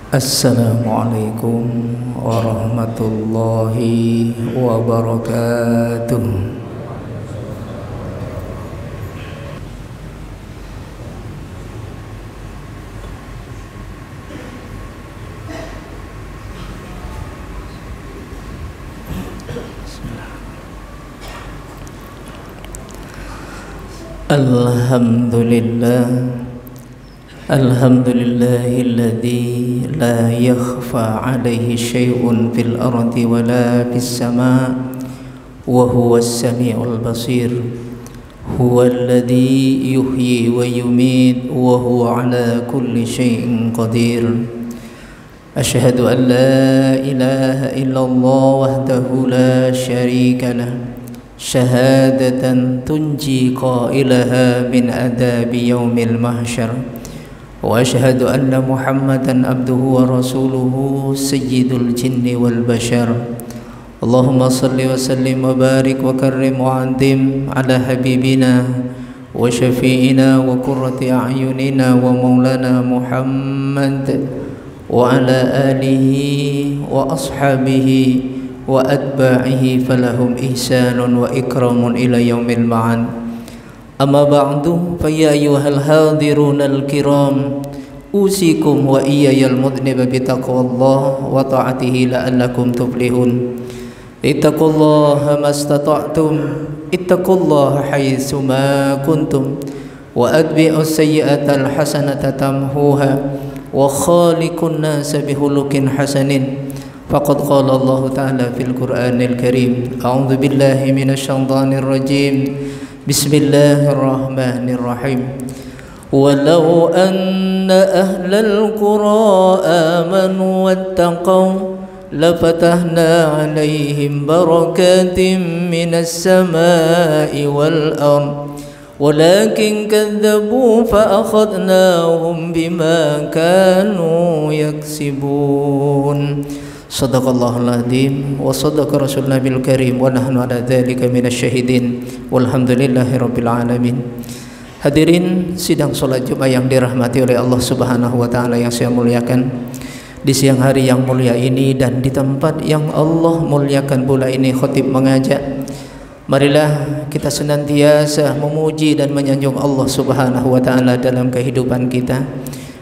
Assalamualaikum warahmatullahi wabarakatuh. Alhamdulillah, alhamdulillahilladzi la yakhfa 'alaihi syai'un fil ardi wala fis sama' wa huwas sami'ul basir. Huwallazi yuhyi wa yumiit wa huwa 'ala kulli syai'in qadir. Asyhadu an la ilaha illallah wahdahu la syarika lah, syahadatan tunji qailaha min adabi yaumil mahsyar. Wa asyhadu anna Muhammadan abduhu wa rasuluhu sayyidul jinni wal bashar. Allahumma salli wa sallim wa barik wa karrim wa andim ala habibina wa syafi'ina wa qurrati a'yunina wa maulana Muhammad wa ala alihi wa ashabihi wa atba'ihi falahum ihsanun wa ikramun ila yaumil ma'ad. Amma ba'du, fa ya ayyuhal hadirunal kiram, usikum wa iyyal mudniba bi taqwallah wa ta'atihi la'allakum tuflihun. Ittaqullaha mastata'tum, ittaqullaha haitsu ma kuntum, wa adbi'us sayyi'atal hasanata tamhuha, wa khaliqun nasa bihulukin hasanin. Faqad qala Allah Ta'ala fil Qur'anil Karim. A'udzu billahi minasy syaithanir rajim. Bismillahirrahmanirrahim. Walau anna ahlal qura amanu wattaqaw lafatahna 'alaihim barakatim minas samaa'i wal ardh walakin kadzdzabu fa akhadnahum bima kanu yaksibun. Sadaqallahul azim wa sadaqa rasulun nabil karim wa nahnu ala dzalika minasyahidin walhamdulillahi rabbil alamin. Hadirin sidang salat Jumat yang dirahmati oleh Allah Subhanahu wa taala yang saya muliakan, di siang hari yang mulia ini dan di tempat yang Allah muliakan pula ini, khatib mengajak, marilah kita senantiasa memuji dan menyanjung Allah Subhanahu wa taala dalam kehidupan kita.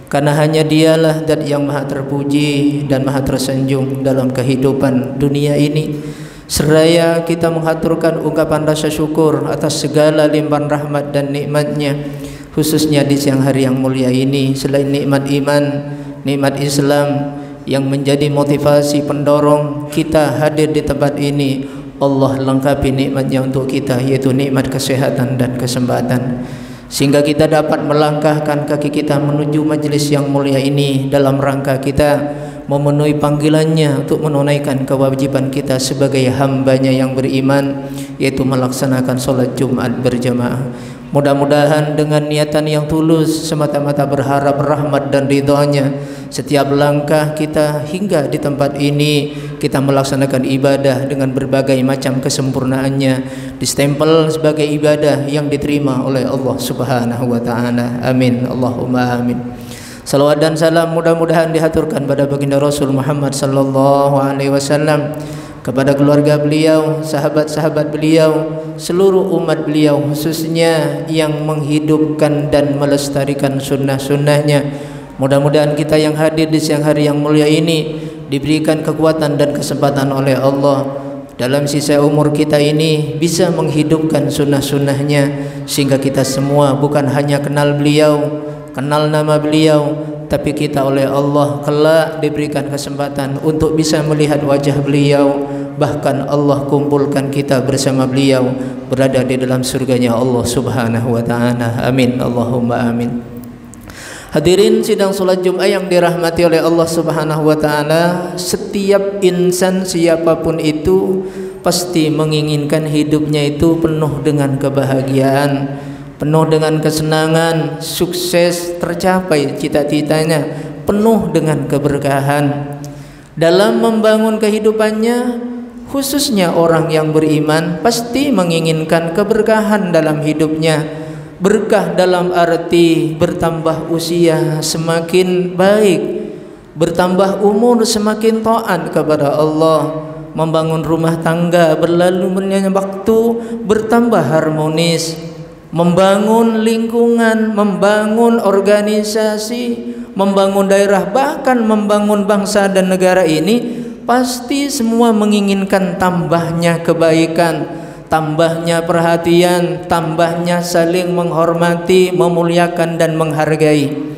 Karena hanya dialah zat yang maha terpuji dan maha tersanjung dalam kehidupan dunia ini. Seraya kita menghaturkan ungkapan rasa syukur atas segala limpahan rahmat dan nikmatnya, khususnya di siang hari yang mulia ini. Selain nikmat iman, nikmat Islam yang menjadi motivasi pendorong kita hadir di tempat ini, Allah lengkapi nikmatnya untuk kita, yaitu nikmat kesehatan dan kesempatan, sehingga kita dapat melangkahkan kaki kita menuju majlis yang mulia ini dalam rangka kita memenuhi panggilannya untuk menunaikan kewajiban kita sebagai hambanya yang beriman, yaitu melaksanakan sholat Jumat berjamaah. Mudah-mudahan dengan niatan yang tulus semata-mata berharap rahmat dan ridhonya, setiap langkah kita hingga di tempat ini kita melaksanakan ibadah dengan berbagai macam kesempurnaannya, distempel sebagai ibadah yang diterima oleh Allah Subhanahu wa taala. Amin, Allahumma amin. Salawat dan salam mudah-mudahan dihaturkan pada baginda Rasul Muhammad sallallahu alaihi wasallam, kepada keluarga beliau, sahabat-sahabat beliau, seluruh umat beliau, khususnya yang menghidupkan dan melestarikan sunnah-sunnahnya. Mudah-mudahan kita yang hadir di siang hari yang mulia ini diberikan kekuatan dan kesempatan oleh Allah dalam sisa umur kita ini bisa menghidupkan sunnah-sunnahnya, sehingga kita semua bukan hanya kenal beliau, kenal nama beliau, tapi kita oleh Allah kelak diberikan kesempatan untuk bisa melihat wajah beliau. Bahkan Allah kumpulkan kita bersama beliau berada di dalam surganya Allah Subhanahu wa ta'ala. Amin, Allahumma amin. Hadirin sidang salat Jumat yang dirahmati oleh Allah Subhanahu wa ta'ala, setiap insan siapapun itu pasti menginginkan hidupnya itu penuh dengan kebahagiaan, penuh dengan kesenangan, sukses, tercapai cita-citanya, penuh dengan keberkahan. Dalam membangun kehidupannya, khususnya orang yang beriman pasti menginginkan keberkahan dalam hidupnya. Berkah dalam arti bertambah usia, semakin baik, bertambah umur semakin taat kepada Allah, membangun rumah tangga berlalu berjalannya waktu bertambah harmonis, membangun lingkungan, membangun organisasi, membangun daerah, bahkan membangun bangsa dan negara ini, pasti semua menginginkan tambahnya kebaikan, tambahnya perhatian, tambahnya saling menghormati, memuliakan dan menghargai.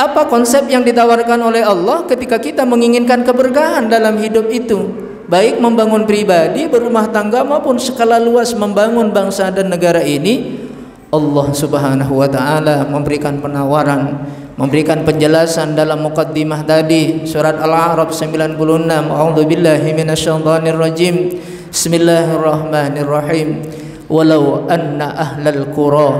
Apa konsep yang ditawarkan oleh Allah ketika kita menginginkan keberkahan dalam hidup itu? Baik membangun pribadi, berumah tangga maupun skala luas membangun bangsa dan negara ini, Allah Subhanahu wa taala memberikan penawaran, memberikan penjelasan dalam muqaddimah tadi surat Al-A'raf 96. A'udzubillahi minasyaitonir rajim. Bismillahirrahmanirrahim. Walau anna ahlal qura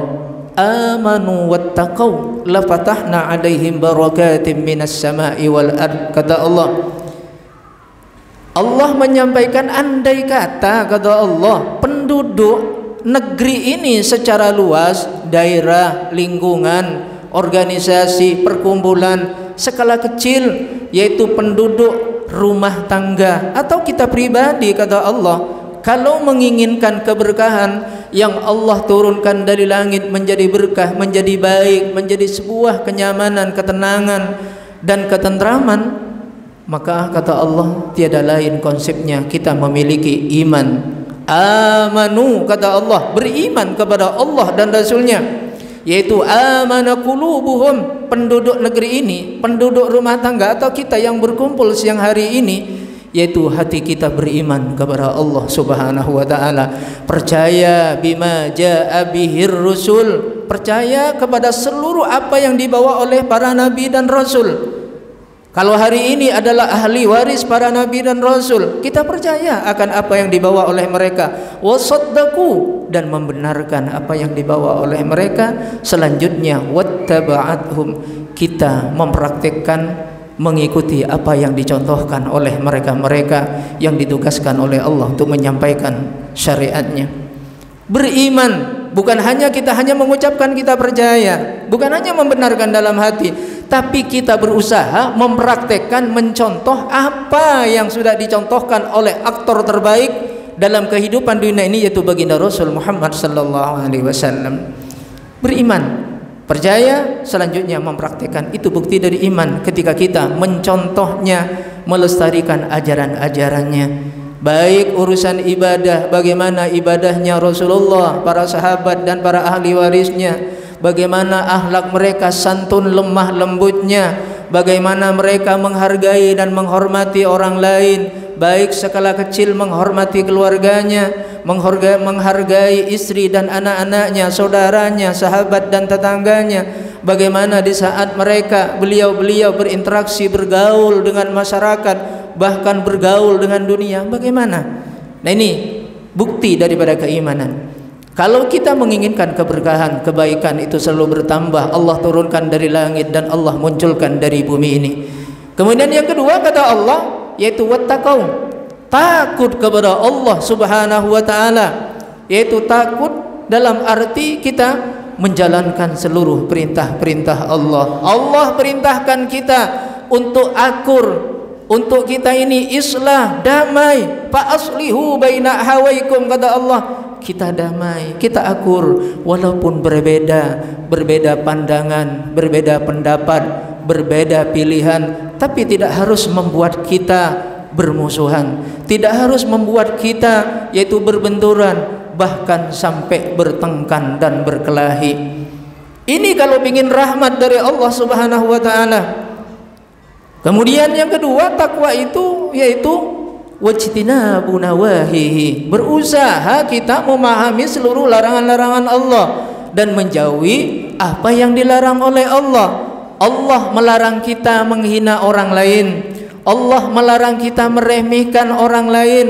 amanu wattaqau lafatahna 'alaihim barakatim minas sama'i wal ard. Kata Allah menyampaikan, andai kata Allah penduduk negeri ini secara luas, daerah, lingkungan, organisasi, perkumpulan skala kecil, yaitu penduduk rumah tangga atau kita pribadi, kata Allah, kalau menginginkan keberkahan yang Allah turunkan dari langit menjadi berkah, menjadi baik, menjadi sebuah kenyamanan, ketenangan dan ketentraman, maka kata Allah tiada lain konsepnya kita memiliki iman. Amanu, kata Allah, beriman kepada Allah dan Rasulnya, yaitu amana qulubuhum, penduduk negeri ini, penduduk rumah tangga atau kita yang berkumpul siang hari ini, yaitu hati kita beriman kepada Allah Subhanahu wa taala, percaya bima jaa bihir rusul, percaya kepada seluruh apa yang dibawa oleh para nabi dan rasul. Kalau hari ini adalah ahli waris para nabi dan rasul, kita percaya akan apa yang dibawa oleh mereka, wasaddaqu, dan membenarkan apa yang dibawa oleh mereka. Selanjutnya wattaba'athum, kita mempraktikkan, mengikuti apa yang dicontohkan oleh mereka-mereka yang ditugaskan oleh Allah untuk menyampaikan syariatnya. Beriman bukan hanya kita hanya mengucapkan kita percaya, bukan hanya membenarkan dalam hati, tapi kita berusaha mempraktekkan, mencontoh apa yang sudah dicontohkan oleh aktor terbaik dalam kehidupan dunia ini, yaitu baginda Rasul Muhammad sallallahu alaihi wasallam. Beriman, percaya, selanjutnya mempraktekkan. Itu bukti dari iman ketika kita mencontohnya, melestarikan ajaran-ajarannya. Baik urusan ibadah, bagaimana ibadahnya Rasulullah, para sahabat dan para ahli warisnya, bagaimana akhlak mereka santun lemah lembutnya, bagaimana mereka menghargai dan menghormati orang lain, baik skala kecil menghormati keluarganya, menghargai istri dan anak-anaknya, saudaranya, sahabat dan tetangganya, bagaimana di saat beliau berinteraksi, bergaul dengan masyarakat, bahkan bergaul dengan dunia, bagaimana? Nah, ini bukti daripada keimanan. Kalau kita menginginkan keberkahan, kebaikan itu selalu bertambah, Allah turunkan dari langit dan Allah munculkan dari bumi ini. Kemudian yang kedua kata Allah, yaitu wattaqau, takut kepada Allah Subhanahu wa taala, yaitu takut dalam arti kita menjalankan seluruh perintah-perintah Allah. Allah perintahkan kita untuk akur, untuk kita ini islah, damai, fa aslihu baina hawaikum, kata Allah, kita damai, kita akur, walaupun berbeda pandangan, berbeda pendapat, berbeda pilihan, tapi tidak harus membuat kita bermusuhan, tidak harus membuat kita yaitu berbenturan, bahkan sampai bertengkar dan berkelahi. Ini kalau ingin rahmat dari Allah Subhanahu wa taala. Kemudian yang kedua, takwa itu yaitu wajtinabu nawahihi, berusaha kita memahami seluruh larangan-larangan Allah dan menjauhi apa yang dilarang oleh Allah. Allah melarang kita menghina orang lain, Allah melarang kita meremehkan orang lain,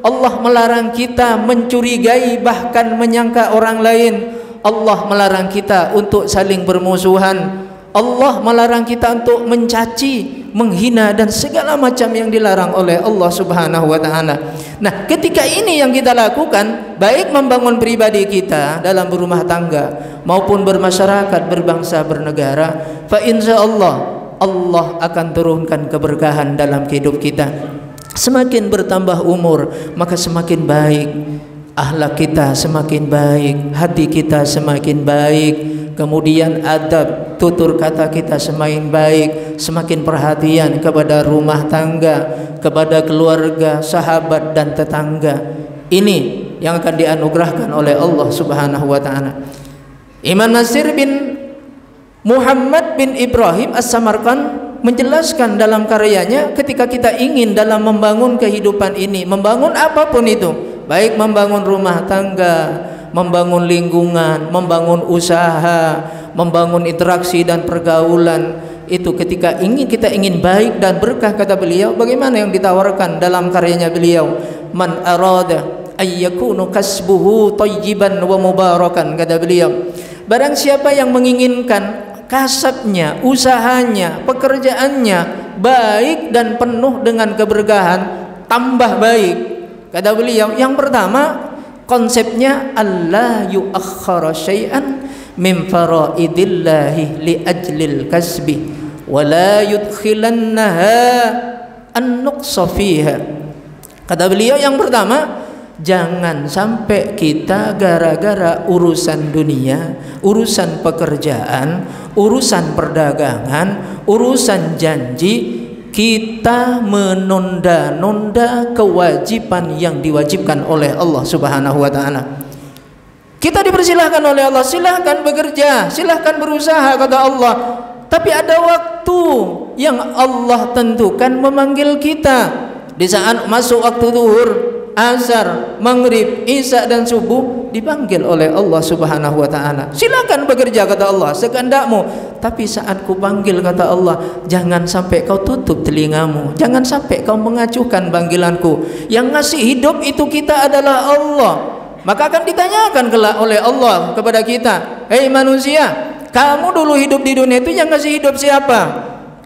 Allah melarang kita mencurigai bahkan menyangka orang lain, Allah melarang kita untuk saling bermusuhan, Allah melarang kita untuk mencaci, menghina dan segala macam yang dilarang oleh Allah Subhanahu wa taala. Nah, ketika ini yang kita lakukan, baik membangun pribadi kita dalam berumah tangga maupun bermasyarakat, berbangsa, bernegara, fa insyaallah Allah akan turunkan keberkahan dalam kehidupan kita. Semakin bertambah umur, maka semakin baik akhlak kita, semakin baik hati kita, semakin baik, kemudian adab tutur kata kita semakin baik, semakin perhatian kepada rumah tangga, kepada keluarga, sahabat dan tetangga. Ini yang akan dianugerahkan oleh Allah Subhanahu wa taala. Imam Nasir bin Muhammad bin Ibrahim As-Samarqand menjelaskan dalam karyanya, ketika kita ingin dalam membangun kehidupan ini, membangun apapun itu, baik membangun rumah tangga, membangun lingkungan, membangun usaha, membangun interaksi dan pergaulan, itu ketika kita ingin baik dan berkah, kata beliau, bagaimana yang ditawarkan dalam karyanya beliau, man arada ayyakunu kasbuhu tayyiban wa mubarakan, kata beliau, barang siapa yang menginginkan kasabnya, usahanya, pekerjaannya baik dan penuh dengan keberkahan, tambah baik, kata beliau, yang pertama konsepnya Allah yuakhkhara syai'an min faraidillahi li ajlil kasbi wa la yudkhilannaha an-nuqsa fiha. Kata beliau yang pertama, jangan sampai kita gara-gara urusan dunia, urusan pekerjaan, urusan perdagangan, urusan janji, kita menunda-nunda kewajiban yang diwajibkan oleh Allah Subhanahu wa taala. Kita dipersilahkan oleh Allah, silahkan bekerja, silahkan berusaha, kata Allah. Tapi ada waktu yang Allah tentukan memanggil kita. Di saat masuk waktu zuhur, asar, maghrib, isya dan subuh, dipanggil oleh Allah Subhanahu wa taala. Silakan bekerja, kata Allah, sekehendakmu. Tapi saat ku panggil, kata Allah, jangan sampai kau tutup telingamu, jangan sampai kau mengacuhkan panggilanku. Yang ngasih hidup itu kita adalah Allah. Maka akan ditanyakan kelak oleh Allah kepada kita, hei manusia, kamu dulu hidup di dunia itu yang ngasih hidup siapa?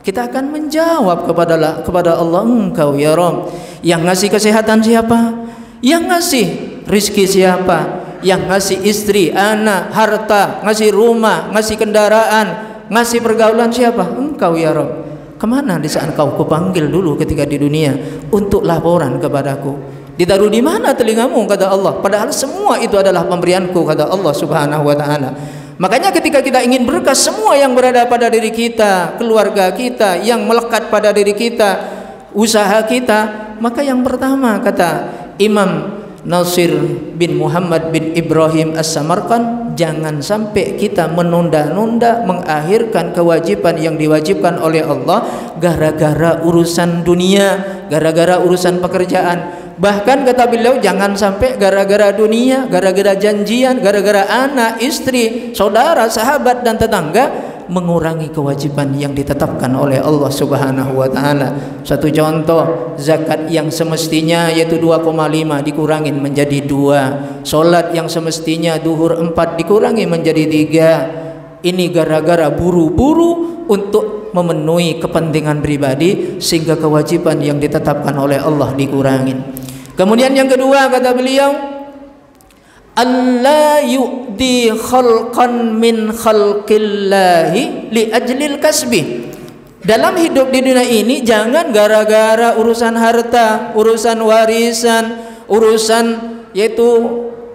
Kita akan menjawab kepada Allah, engkau ya Rabb. Yang ngasih kesehatan siapa? Yang ngasih rizki siapa? Yang ngasih istri, anak, harta, ngasih rumah, ngasih kendaraan, ngasih pergaulan siapa? Engkau ya Rabb. Kemana di saat kau kupanggil dulu ketika di dunia untuk laporan kepadaku? Ditaruh di mana telingamu, kata Allah? Padahal semua itu adalah pemberianku, kata Allah Subhanahu wa taala. Makanya ketika kita ingin berkah semua yang berada pada diri kita, keluarga kita, yang melekat pada diri kita, usaha kita, maka yang pertama kata Imam Nasir bin Muhammad bin Ibrahim As-Samarqand, jangan sampai kita menunda-nunda mengakhirkan kewajiban yang diwajibkan oleh Allah gara-gara urusan dunia, gara-gara urusan pekerjaan. Bahkan kata beliau, jangan sampai gara-gara dunia, gara-gara janjian, gara-gara anak, istri, saudara, sahabat dan tetangga mengurangi kewajiban yang ditetapkan oleh Allah Subhanahu wa taala. Satu contoh, zakat yang semestinya yaitu 2,5 dikurangin menjadi 2. Salat yang semestinya duhur 4 dikurangi menjadi 3. Ini gara-gara buru-buru untuk memenuhi kepentingan pribadi sehingga kewajiban yang ditetapkan oleh Allah dikurangin. Kemudian yang kedua kata beliau, Allah yu'di khalqan min khalqillahi li ajlil kasbi. Dalam hidup di dunia ini jangan gara-gara urusan harta, urusan warisan, urusan yaitu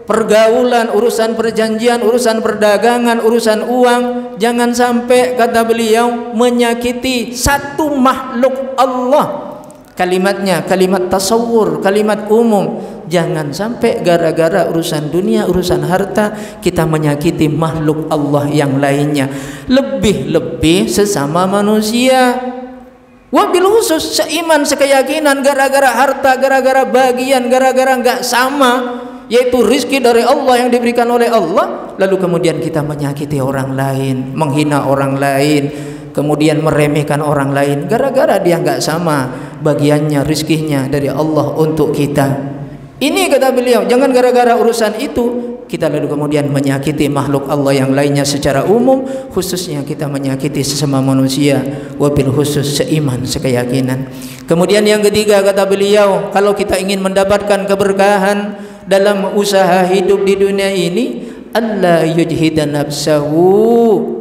pergaulan, urusan perjanjian, urusan perdagangan, urusan uang, jangan sampai kata beliau menyakiti satu makhluk Allah. Kalimatnya kalimat tasawur, kalimat umum. Jangan sampai gara-gara urusan dunia, urusan harta kita menyakiti makhluk Allah yang lainnya. Lebih-lebih sesama manusia. Wabil khusus seiman, sekeyakinan, gara-gara harta, gara-gara bagian, gara-gara enggak sama, yaitu rizki dari Allah yang diberikan oleh Allah, lalu kemudian kita menyakiti orang lain, menghina orang lain, kemudian meremehkan orang lain gara-gara dia enggak sama bagiannya, rizkinya dari Allah untuk kita. Ini kata beliau, jangan gara-gara urusan itu kita lalu kemudian menyakiti makhluk Allah yang lainnya secara umum, khususnya kita menyakiti sesama manusia, wabil khusus seiman, sekeyakinan. Kemudian yang ketiga kata beliau, kalau kita ingin mendapatkan keberkahan dalam usaha hidup di dunia ini, Allah yujhida nafsahu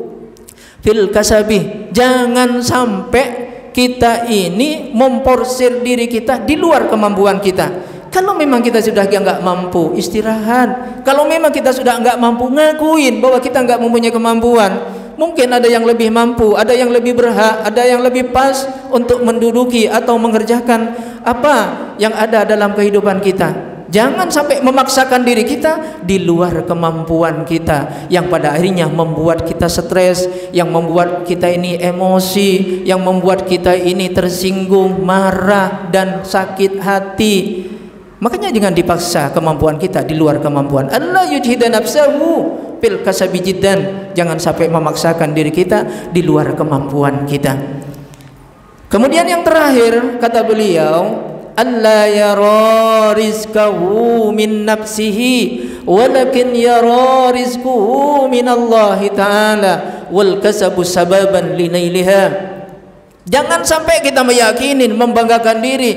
fil kasabih, Jangan sampai kita ini memporsir diri kita di luar kemampuan kita. Kalau memang kita sudah nggak mampu, istirahat. Kalau memang kita sudah nggak mampu, ngakuin bahwa kita nggak mempunyai kemampuan. Mungkin ada yang lebih mampu, ada yang lebih berhak, ada yang lebih pas untuk menduduki atau mengerjakan apa yang ada dalam kehidupan kita. Jangan sampai memaksakan diri kita di luar kemampuan kita, yang pada akhirnya membuat kita stres, yang membuat kita ini emosi, yang membuat kita ini tersinggung, marah dan sakit hati. Makanya jangan dipaksa kemampuan kita di luar kemampuan. Allah yujhida nafsahu fil kasabi jiddan. Jangan sampai memaksakan diri kita di luar kemampuan kita. Kemudian yang terakhir kata beliau, alla yara rizqahu min nafsihi walakin yara rizquhu min Allah Ta'ala wal kasabu sababan linailiha. Jangan sampai kita meyakini, membanggakan diri,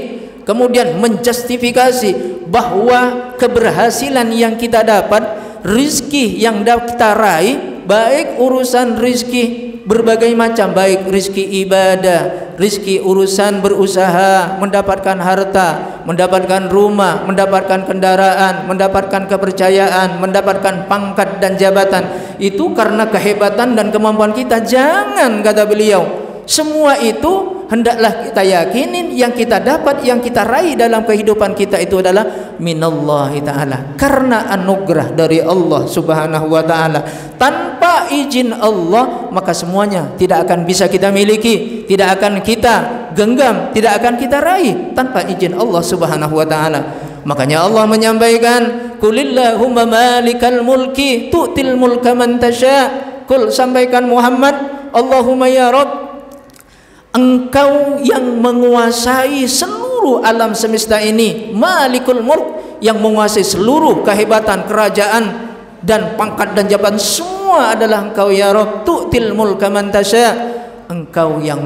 kemudian menjustifikasi bahwa keberhasilan yang kita dapat, rizki yang kita raih, baik urusan rizki berbagai macam, baik rizki ibadah, rizki urusan berusaha, mendapatkan harta, mendapatkan rumah, mendapatkan kendaraan, mendapatkan kepercayaan, mendapatkan pangkat dan jabatan, itu karena kehebatan dan kemampuan kita. Jangan, kata beliau, semua itu hendaklah kita yakinin yang kita dapat, yang kita raih dalam kehidupan kita itu adalah minallahi ta'ala, karena anugerah dari Allah subhanahu wa ta'ala. Tanpa izin Allah maka semuanya tidak akan bisa kita miliki, tidak akan kita genggam, tidak akan kita raih tanpa izin Allah subhanahu wa ta'ala. Makanya Allah menyampaikan, qulillahumma malikal mulki tu'til mulka man tasha. Kul, sampaikan Muhammad, Allahumma ya Rabb, Engkau yang menguasai seluruh alam semesta ini, Malikul Mulk, yang menguasai seluruh kehebatan, kerajaan dan pangkat dan jabatan, semua adalah Engkau ya Rabb. Tu'til mulka man tasha. Engkau yang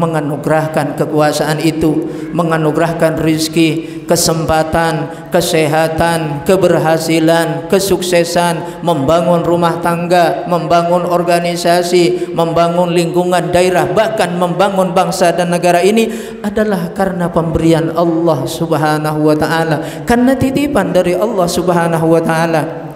menganugerahkan kekuasaan itu, menganugerahkan rizki, kesempatan, kesehatan, keberhasilan, kesuksesan, membangun rumah tangga, membangun organisasi, membangun lingkungan daerah, bahkan membangun bangsa dan negara ini adalah karena pemberian Allah subhanahu wa ta'ala, karena titipan dari Allah subhanahu wa ta'ala.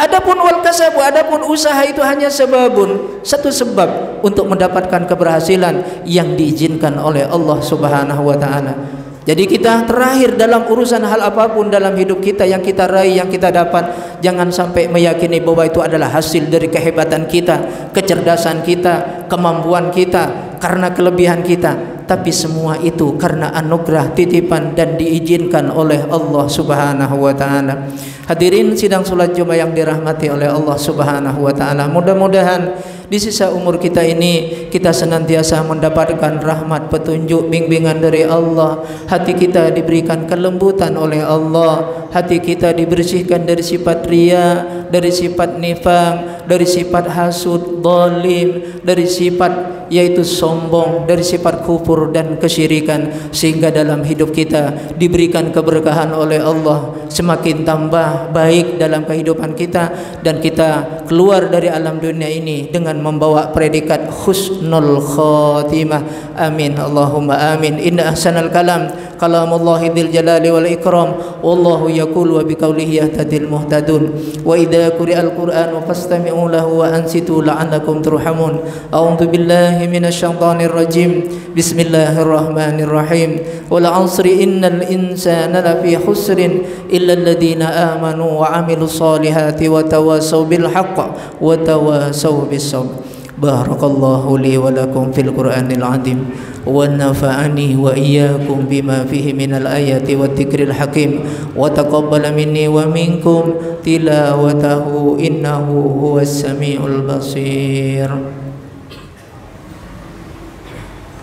Adapun wal kasabu, adapun usaha itu hanya sebabun, satu sebab untuk mendapatkan keberhasilan yang diizinkan oleh Allah subhanahu wa ta'ala. Jadi kita terakhir dalam urusan hal apapun dalam hidup kita yang kita raih, yang kita dapat, jangan sampai meyakini bahwa itu adalah hasil dari kehebatan kita, kecerdasan kita, kemampuan kita, karena kelebihan kita, tapi semua itu karena anugerah, titipan dan diizinkan oleh Allah subhanahu wa ta'ala. Hadirin sidang salat Jumat yang dirahmati oleh Allah subhanahu wa ta'ala, mudah-mudahan di sisa umur kita ini kita senantiasa mendapatkan rahmat, petunjuk, bimbingan dari Allah. Hati kita diberikan kelembutan oleh Allah, hati kita dibersihkan dari sifat riya, dari sifat nifaq, dari sifat hasud, zalim, dari sifat yaitu sombong, dari sifat kufur dan kesyirikan, sehingga dalam hidup kita diberikan keberkahan oleh Allah, semakin tambah baik dalam kehidupan kita, dan kita keluar dari alam dunia ini dengan membawa predikat husnul khatimah. Amin Allahumma amin. Inna ahsanal kalam kalamullahi dzil jalali wal ikram, wallahu yaqulu wa biqaulihi yahtadil muhtadun. Wa idza quri'al qur'an fastami'u lahu wa ansitu la'allakum turhamun. A'udzu billahi minasy syaithanir rajim. Bismillahirrahmanirrahim. Wal 'asri innal insana lafi khusrin illa alladziina amanu wa 'amilus solihati wa tawassaw bil haqq wa tawassaw bis sabr. Barakallahu li wa lakum fil Qur'anil 'azim wa nafa'ani wa iyyakum bima fihi minal ayati wat dzikril hakim wa taqabbala minni wa minkum tilawatahu innahu huwas samiul basir.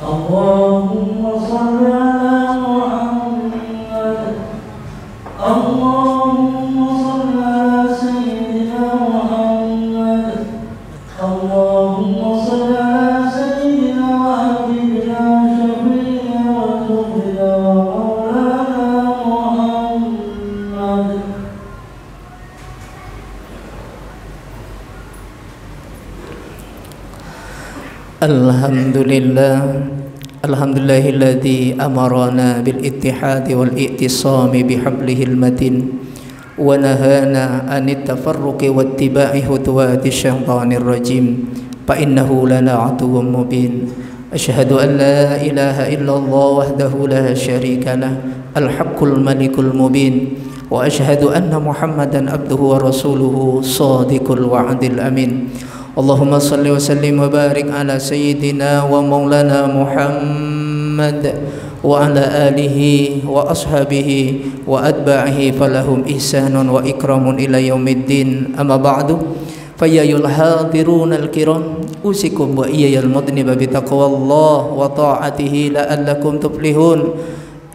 Allahumma shalli ala Muhammad. Allahumma shalli ala sayyidina Muhammad. Allahumma shalli ala sayyidina wa habibina syafi'ina wa zuhrina maulana Muhammad. Alhamdulillahilladzi amarana bil ittihadi wal i'tisami bihablihil matin wa nahana anit tafarruqi wattiba'i khutuwati syaitanir rajim fa innahu lana aduwwun mubin. Asyhadu an la ilaha illallah wahdahu la syarika lah al-haqqul malikul mubin wa asyhadu anna Muhammadan abduhu wa rasuluhu shadiqul wa'dil amin. Allahumma salli wa sallim wa barik ala sayyidina wa maulana Muhammad wa ala alihi wa ashabihi wa atba'ihi falahum ihsanun wa ikramun ila yaumiddin. Amma ba'du, fayyayul hadirun al-kiram, usikum wa iyayal mudniba bitaqwallah wa ta'atihi la'allakum tuflihun.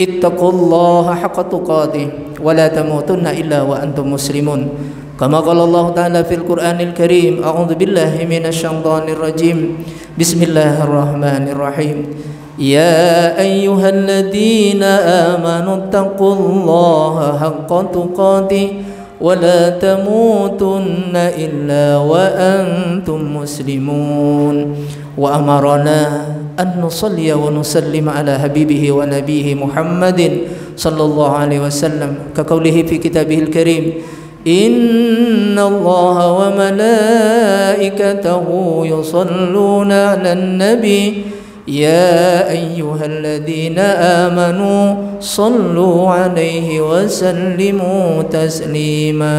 Ittaqullaha haqqa tuqatih wa la tamutunna illa wa antum muslimun. Kama qala Allah Ta'ala fil Qur'anil Karim, a'udzu billahi minasy syaithanir rajim. Bismillahirrahmanirrahim. Ya ayyuhalladzina amanu taqullaha haqqa tuqatih wa la tamutunna illa wa antum muslimun. Wa amarana an nusalliya wa nusallima ala habibihi wa nabihi Muhammadin sallallahu alaihi wasallam ka qawlihi fi kitabihil karim, Inna Allaha wa malaikatahu yusalluna 'alan nabi ya ayyuhalladzina amanu sallu 'alaihi wa sallimu taslima.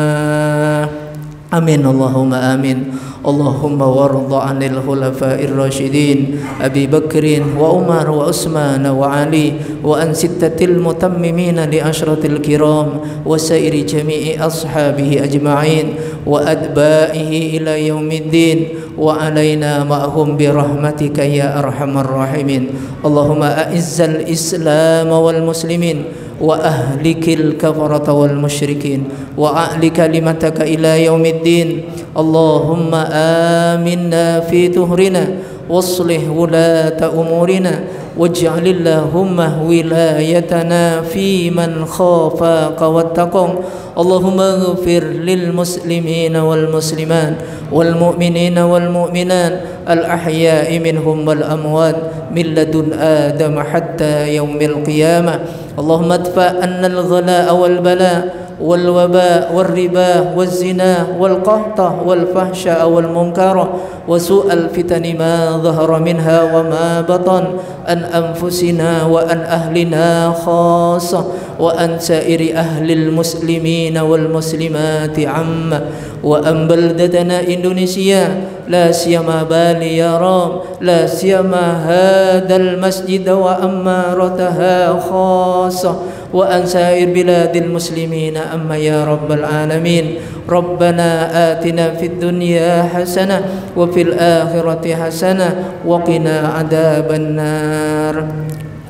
Amin Allahumma amin. Allahumma warda 'anil khulafa'ir rasyidin Abi Bakrin wa Umar wa Utsman wa Ali wa an sittatil mutammimin li ashratil kiram wa sairi jami'i ashabihi ajma'in wa adba'ihi ila yaumiddin wa alaina ma'hum bi rahmatika ya arhamar rahimin. Allahumma a'izzal islam wal muslimin wa ahlikil kafarata wal musyrikin wa a'li kalimataka ila yaumiddin. Allahumma aminna fi tuhrina waslih wulata umurina waj'alillahumma wilayatana fi man khafaka wattaqam. Allahumma ighfir lil muslimina wal muslimat wal mu'minina wal mu'minat al ahya'i minhum wal amwat min ladun adam hatta yaumil qiyamah. Allahumma adfa' anna al ghala wal bala والوباء والربا والزنا والقهط والفحشاء والمنكر وسوء الفتن ما ظهر منها وما بطن عن أنفسنا وعن أهلنا خاصة وعن سائر أهل المسلمين والمسلمات عامة وأن بلدتنا إندونيسيا لا سيما بالي يا رب لا سيما هذا المسجد وأمارتها خاصة وأن سائر بلاد المسلمين أما يا رب العالمين. ربنا آتنا في الدنيا حسنة وفي الآخرة حسنة وقنا عذاب النار.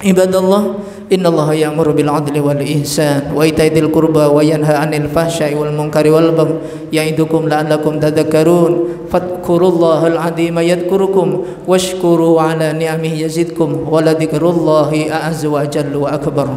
عباد الله إن الله يأمر بالعدل والإحسان وإيتاء ذي القربى وينهى عن الفحشاء والمنكر والبغي يعظكم لعلكم تذكرون. فاذكروا الله العظيم يذكركم واشكروا على نعمه يزدكم ولذكر الله أعز وأجل وأكبر.